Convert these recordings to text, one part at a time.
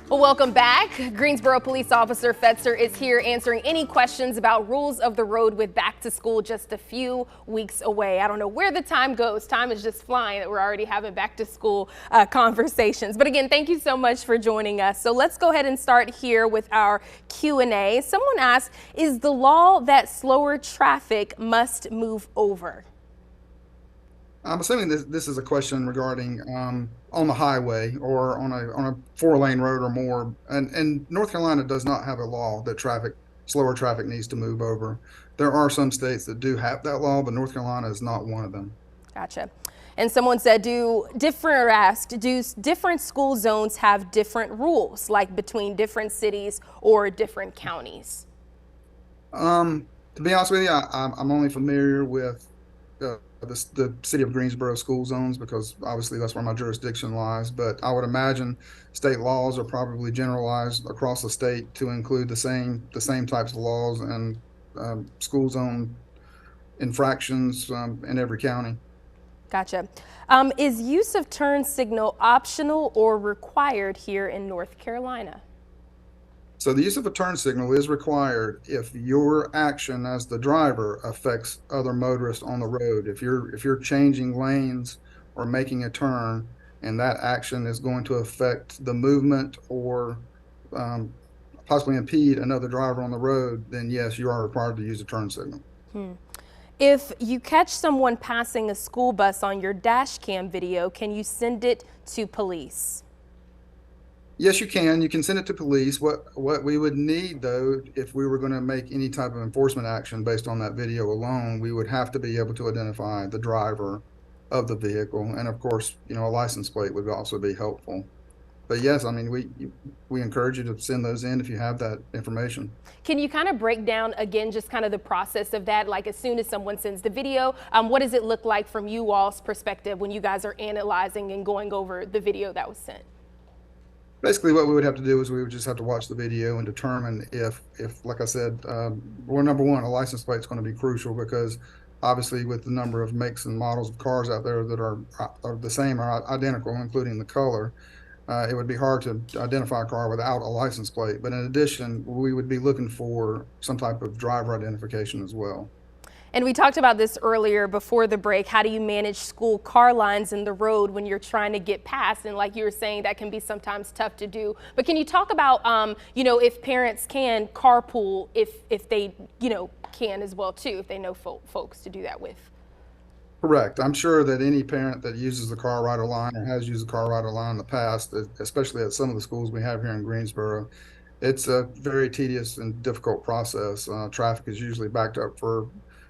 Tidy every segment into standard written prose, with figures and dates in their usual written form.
Well, welcome back. Greensboro Police Officer Fetzer is here answering any questions about rules of the road with back to school just a few weeks away. I don't know where the time goes. Time is just flying that we're already having back to school conversations. But again, thank you so much for joining us. So let's go ahead and start here with our Q&A. Someone asked, is the law that slower traffic must move over? I'm assuming this is a question regarding on the highway or on a 4-lane road or more. And North Carolina does not have a law that slower traffic needs to move over. There are some states that do have that law, but North Carolina is not one of them. Gotcha. And someone said, do different school zones have different rules, like between different cities or different counties? To be honest with you, I'm only familiar with the city of Greensboro school zones because obviously that's where my jurisdiction lies. But I would imagine state laws are probably generalized across the state to include the same types of laws and school zone infractions in every county. Gotcha. Is use of turn signal optional or required here in North Carolina? So the use of a turn signal is required if your action as the driver affects other motorists on the road. If you're changing lanes or making a turn, and that action is going to affect the movement or um, possibly impede another driver on the road, then yes, you are required to use a turn signal. If you catch someone passing a school bus on your dash cam video, can you send it to police? Yes, you can. You can send it to police. What we would need, though, if we were going to make any type of enforcement action based on that video alone, we would have to be able to identify the driver of the vehicle, and of course, a license plate would also be helpful. But yes, I mean, we encourage you to send those in if you have that information. Can you kind of break down again just kind of the process of that? Like as soon as someone sends the video, what does it look like from you all's perspective when you guys are analyzing and going over the video that was sent? Basically, what we would have to do is we would just have to watch the video and determine if like I said, well, number one, a license plate is going to be crucial because obviously with the number of makes and models of cars out there that are the same or identical, including the color, it would be hard to identify a car without a license plate. But in addition, we would be looking for some type of driver identification as well. And we talked about this earlier before the break. How do you manage school car lines in the road when you're trying to get past? And like you were saying, that can be sometimes tough to do. But can you talk about, if parents can carpool, if they, can as well too, if they know folks to do that with? Correct. I'm sure that any parent that uses the car rider line or has used the car rider line in the past, especially at some of the schools we have here in Greensboro, it's a very tedious and difficult process. Traffic is usually backed up for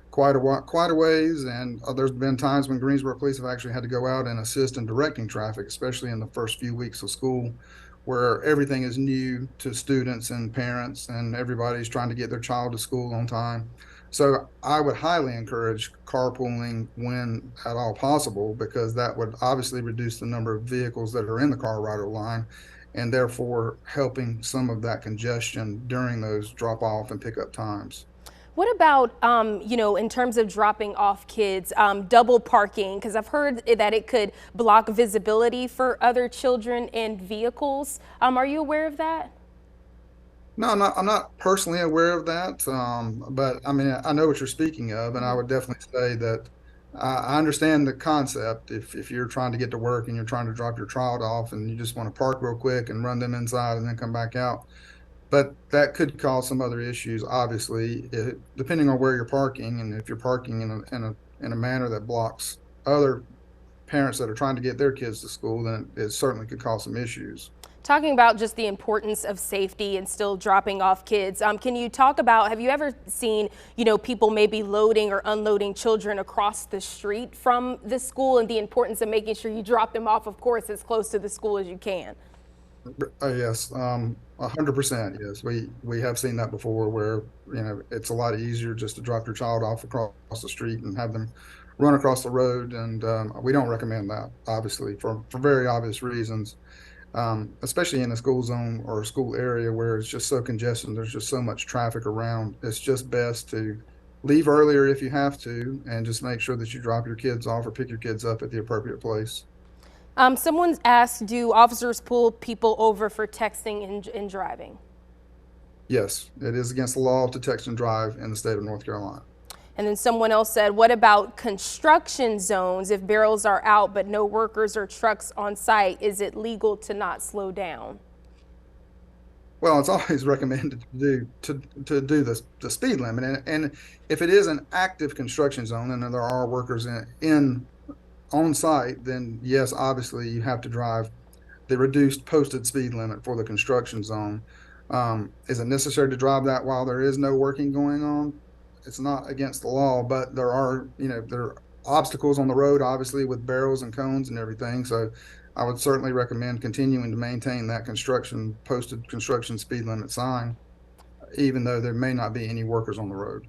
quite a ways, and there's been times when Greensboro police have actually had to go out and assist in directing traffic, especially in the first few weeks of school, where everything is new to students and parents, and everybody's trying to get their child to school on time. So I would highly encourage carpooling when at all possible, because that would obviously reduce the number of vehicles that are in the car rider line and therefore helping some of that congestion during those drop off and pickup times. What about, in terms of dropping off kids, double parking? Because I've heard that it could block visibility for other children and vehicles. Are you aware of that? No, I'm not personally aware of that, but I mean, I know what you're speaking of, and I Mhm. would definitely say that I understand the concept. If you're trying to get to work and you're trying to drop your child off and you just want to park real quick and run them inside and then come back out, but that could cause some other issues, obviously, depending on where you're parking, and if you're parking in a manner that blocks other parents that are trying to get their kids to school, then it certainly could cause some issues. Talking about just the importance of safety and still dropping off kids, can you talk about, have you ever seen, people maybe loading or unloading children across the street from the school and the importance of making sure you drop them off, of course, as close to the school as you can? Yes, 100%. Yes, we have seen that before, where it's a lot easier just to drop your child off across the street and have them run across the road, and we don't recommend that, obviously, for very obvious reasons. Especially in a school zone or a school area where it's just so congested, there's just so much traffic around. It's just best to leave earlier if you have to, and just make sure that you drop your kids off or pick your kids up at the appropriate place. Someone's asked, do officers pull people over for texting and driving? Yes, it is against the law to text and drive in the state of North Carolina. And then someone else said, what about construction zones? If barrels are out but no workers or trucks on site, is it legal to not slow down? Well, it's always recommended to do the speed limit, and if it is an active construction zone and there are workers in on site, then yes, obviously you have to drive the reduced posted speed limit for the construction zone. Is it necessary to drive that while there is no working going on? It's not against the law, but there are, there are obstacles on the road, obviously, with barrels and cones and everything. So I would certainly recommend continuing to maintain that posted construction speed limit sign, even though there may not be any workers on the road.